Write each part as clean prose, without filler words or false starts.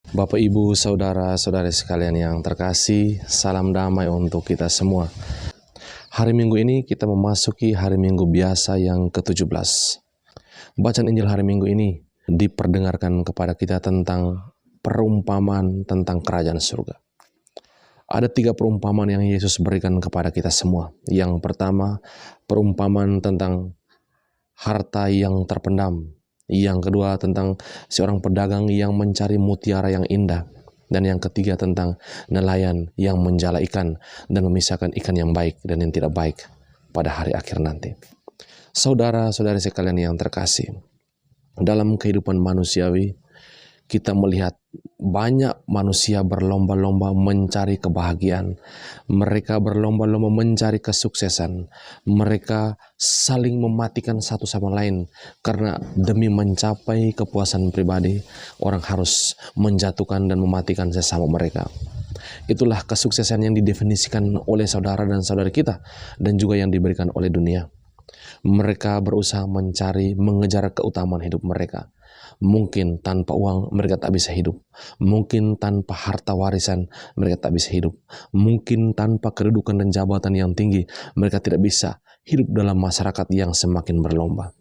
Bapak, Ibu, Saudara-saudari sekalian yang terkasih, salam damai untuk kita semua. Hari Minggu ini kita memasuki hari Minggu biasa yang ke-17. Bacaan Injil hari Minggu ini diperdengarkan kepada kita tentang perumpamaan tentang kerajaan surga. Ada 3 perumpamaan yang Yesus berikan kepada kita semua. Yang pertama, perumpamaan tentang harta yang terpendam. Yang kedua, tentang seorang pedagang yang mencari mutiara yang indah. Dan yang ketiga, tentang nelayan yang menjala ikan dan memisahkan ikan yang baik dan yang tidak baik pada hari akhir nanti. Saudara-saudari sekalian yang terkasih, dalam kehidupan manusiawi, kita melihat banyak manusia berlomba-lomba mencari kebahagiaan. Mereka berlomba-lomba mencari kesuksesan. Mereka saling mematikan satu sama lain. Karena demi mencapai kepuasan pribadi, orang harus menjatuhkan dan mematikan sesama mereka. Itulah kesuksesan yang didefinisikan oleh saudara dan saudari kita, dan juga yang diberikan oleh dunia. Mereka berusaha mencari, mengejar keutamaan hidup mereka. Mungkin tanpa uang mereka tak bisa hidup. Mungkin tanpa harta warisan mereka tak bisa hidup. Mungkin tanpa kedudukan dan jabatan yang tinggi mereka tidak bisa hidup dalam masyarakat yang semakin berlomba.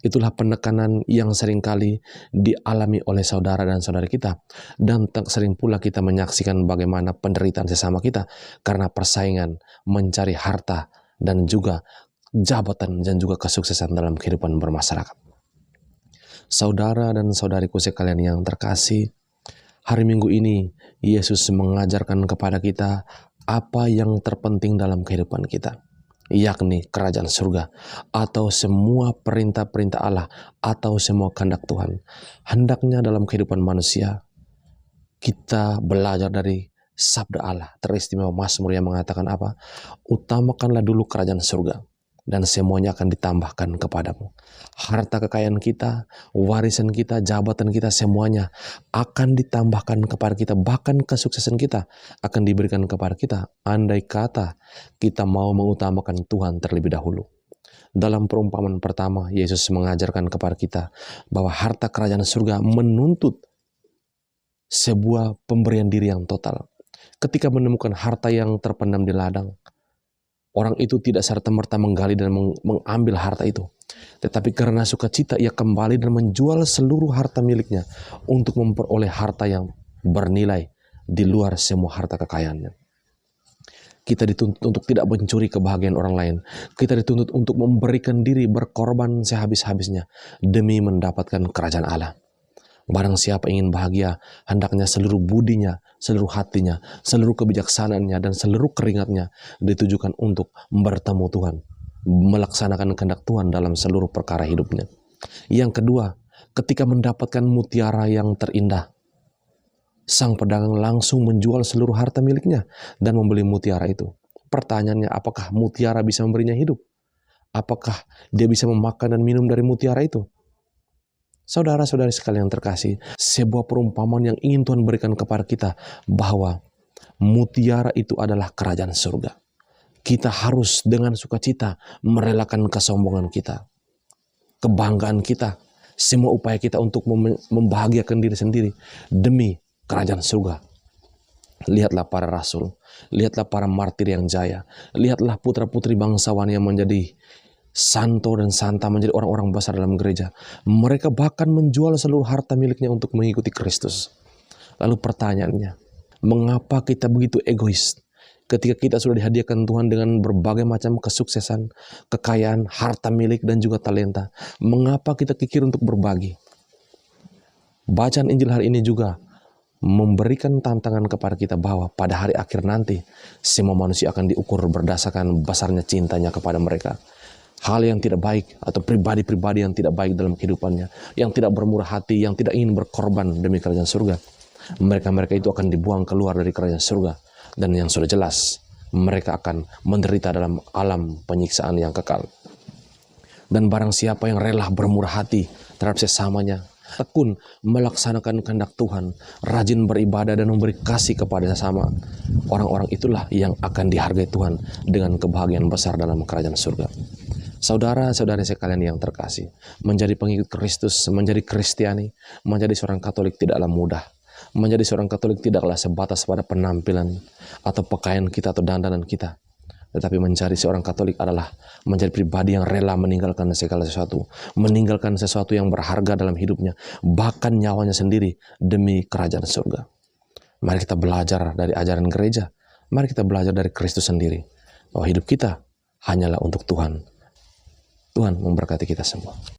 Itulah penekanan yang seringkali dialami oleh saudara dan saudari kita. Dan tak sering pula kita menyaksikan bagaimana penderitaan sesama kita karena persaingan mencari harta dan juga jabatan dan juga kesuksesan dalam kehidupan bermasyarakat. Saudara dan saudariku sekalian yang terkasih, hari Minggu ini Yesus mengajarkan kepada kita apa yang terpenting dalam kehidupan kita, yakni kerajaan surga atau semua perintah-perintah Allah atau semua kehendak Tuhan. Hendaknya dalam kehidupan manusia kita belajar dari sabda Allah teristimewa Mazmur yang mengatakan apa? Utamakanlah dulu kerajaan surga, dan semuanya akan ditambahkan kepadamu. Harta kekayaan kita, warisan kita, jabatan kita, semuanya akan ditambahkan kepada kita. Bahkan kesuksesan kita akan diberikan kepada kita, andai kata kita mau mengutamakan Tuhan terlebih dahulu. Dalam perumpamaan pertama, Yesus mengajarkan kepada kita bahwa harta kerajaan surga menuntut sebuah pemberian diri yang total. Ketika menemukan harta yang terpendam di ladang, orang itu tidak serta-merta menggali dan mengambil harta itu. Tetapi karena sukacita ia kembali dan menjual seluruh harta miliknya untuk memperoleh harta yang bernilai di luar semua harta kekayaannya. Kita dituntut untuk tidak mencuri kebahagiaan orang lain. Kita dituntut untuk memberikan diri berkorban sehabis-habisnya demi mendapatkan kerajaan Allah. Barang siapa ingin bahagia, hendaknya seluruh budinya, seluruh hatinya, seluruh kebijaksanaannya, dan seluruh keringatnya ditujukan untuk bertemu Tuhan, melaksanakan kehendak Tuhan dalam seluruh perkara hidupnya. Yang kedua, ketika mendapatkan mutiara yang terindah, sang pedagang langsung menjual seluruh harta miliknya dan membeli mutiara itu. Pertanyaannya, apakah mutiara bisa memberinya hidup? Apakah dia bisa memakan dan minum dari mutiara itu? Saudara-saudari sekalian yang terkasih, sebuah perumpamaan yang ingin Tuhan berikan kepada kita bahwa mutiara itu adalah kerajaan surga. Kita harus dengan sukacita merelakan kesombongan kita, kebanggaan kita, semua upaya kita untuk membahagiakan diri sendiri demi kerajaan surga. Lihatlah para rasul, lihatlah para martir yang jaya, lihatlah putra-putri bangsawan yang menjadi santo dan santa, menjadi orang-orang besar dalam gereja. Mereka bahkan menjual seluruh harta miliknya untuk mengikuti Kristus. Lalu pertanyaannya, mengapa kita begitu egois ketika kita sudah dihadiahkan Tuhan dengan berbagai macam kesuksesan, kekayaan, harta milik, dan juga talenta? Mengapa kita kikir untuk berbagi? Bacaan Injil hari ini juga memberikan tantangan kepada kita bahwa pada hari akhir nanti semua manusia akan diukur berdasarkan besarnya cintanya kepada mereka. Hal yang tidak baik atau pribadi-pribadi yang tidak baik dalam kehidupannya, yang tidak bermurah hati, yang tidak ingin berkorban demi kerajaan surga, mereka-mereka itu akan dibuang keluar dari kerajaan surga. Dan yang sudah jelas, mereka akan menderita dalam alam penyiksaan yang kekal. Dan barang siapa yang rela bermurah hati terhadap sesamanya, tekun melaksanakan kehendak Tuhan, rajin beribadah dan memberi kasih kepada sesama, orang-orang itulah yang akan dihargai Tuhan dengan kebahagiaan besar dalam kerajaan surga. Saudara-saudari sekalian yang terkasih, menjadi pengikut Kristus, menjadi Kristiani, menjadi seorang Katolik tidaklah mudah. Menjadi seorang Katolik tidaklah sebatas pada penampilan atau pakaian kita atau dandanan kita. Tetapi menjadi seorang Katolik adalah menjadi pribadi yang rela meninggalkan segala sesuatu. Meninggalkan sesuatu yang berharga dalam hidupnya. Bahkan nyawanya sendiri demi kerajaan surga. Mari kita belajar dari ajaran gereja. Mari kita belajar dari Kristus sendiri. Bahwa hidup kita hanyalah untuk Tuhan. Tuhan memberkati kita semua.